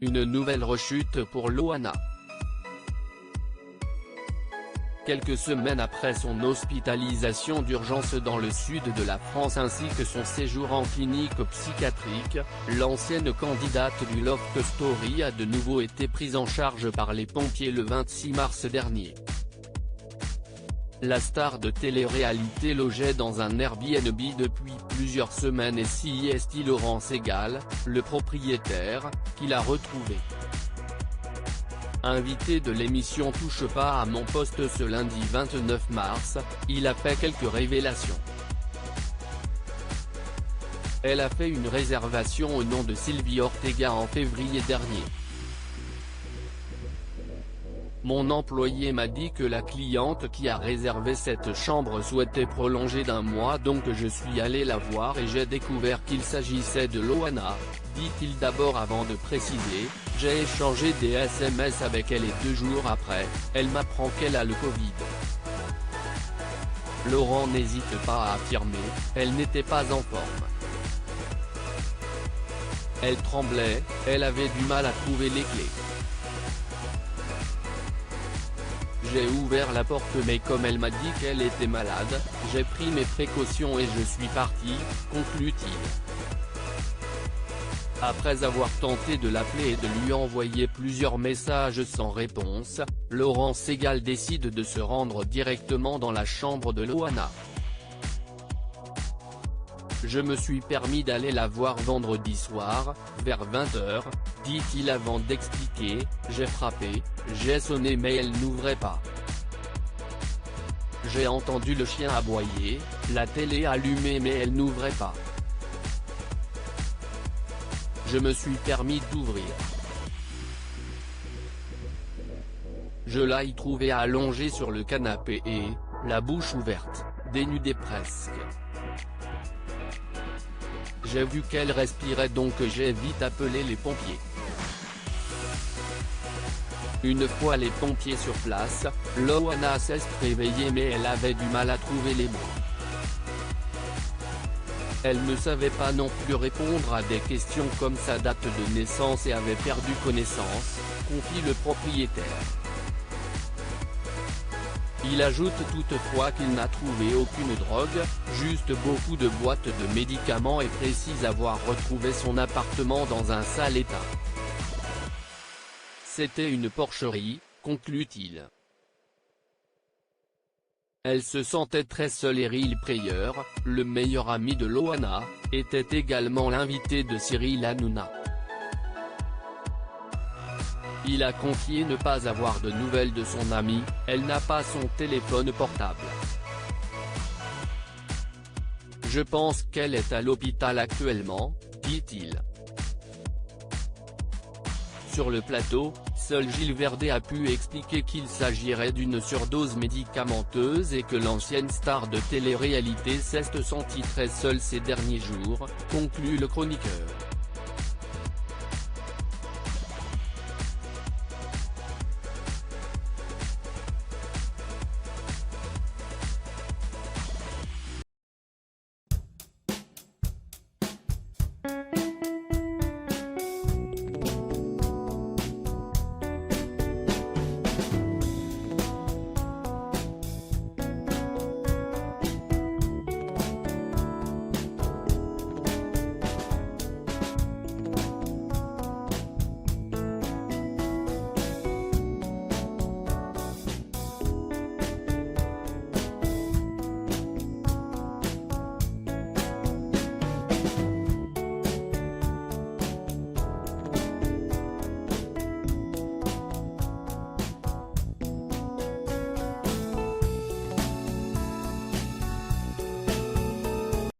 Une nouvelle rechute pour Loana. Quelques semaines après son hospitalisation d'urgence dans le sud de la France ainsi que son séjour en clinique psychiatrique, l'ancienne candidate du Loft Story a de nouveau été prise en charge par les pompiers le 26 mars dernier. La star de télé-réalité logeait dans un Airbnb depuis plusieurs semaines et s'y est Laurent Segal, le propriétaire, qui l'a retrouvée. Invité de l'émission Touche pas à mon poste ce lundi 29 mars, il a fait quelques révélations. Elle a fait une réservation au nom de Sylvie Ortega en février dernier. Mon employé m'a dit que la cliente qui a réservé cette chambre souhaitait prolonger d'1 mois donc je suis allé la voir et j'ai découvert qu'il s'agissait de Loana, dit-il d'abord avant de préciser, j'ai échangé des SMS avec elle et 2 jours après, elle m'apprend qu'elle a le Covid. Laurent n'hésite pas à affirmer, elle n'était pas en forme. Elle tremblait, elle avait du mal à trouver les clés. J'ai ouvert la porte mais comme elle m'a dit qu'elle était malade, j'ai pris mes précautions et je suis parti, conclut-il. Après avoir tenté de l'appeler et de lui envoyer plusieurs messages sans réponse, Laurent Segal décide de se rendre directement dans la chambre de Loana. Je me suis permis d'aller la voir vendredi soir, vers 20h, dit-il avant d'expliquer, j'ai frappé, j'ai sonné mais elle n'ouvrait pas. J'ai entendu le chien aboyer, la télé allumée mais elle n'ouvrait pas. Je me suis permis d'ouvrir. Je l'ai trouvée allongée sur le canapé et, la bouche ouverte, dénudée presque. J'ai vu qu'elle respirait donc j'ai vite appelé les pompiers. Une fois les pompiers sur place, Loana s'est réveillée mais elle avait du mal à trouver les mots. Elle ne savait pas non plus répondre à des questions comme sa date de naissance et avait perdu connaissance, confie le propriétaire. Il ajoute toutefois qu'il n'a trouvé aucune drogue, juste beaucoup de boîtes de médicaments et précise avoir retrouvé son appartement dans un sale état. C'était une porcherie, conclut-il. Elle se sentait très seule et Ril Preyer, le meilleur ami de Loana, était également l'invité de Cyril Hanouna. Il a confié ne pas avoir de nouvelles de son amie, elle n'a pas son téléphone portable. Je pense qu'elle est à l'hôpital actuellement, dit-il. Sur le plateau, seul Gilles Verdez a pu expliquer qu'il s'agirait d'une surdose médicamenteuse et que l'ancienne star de télé-réalité s'est sentie très seule ces derniers jours, conclut le chroniqueur.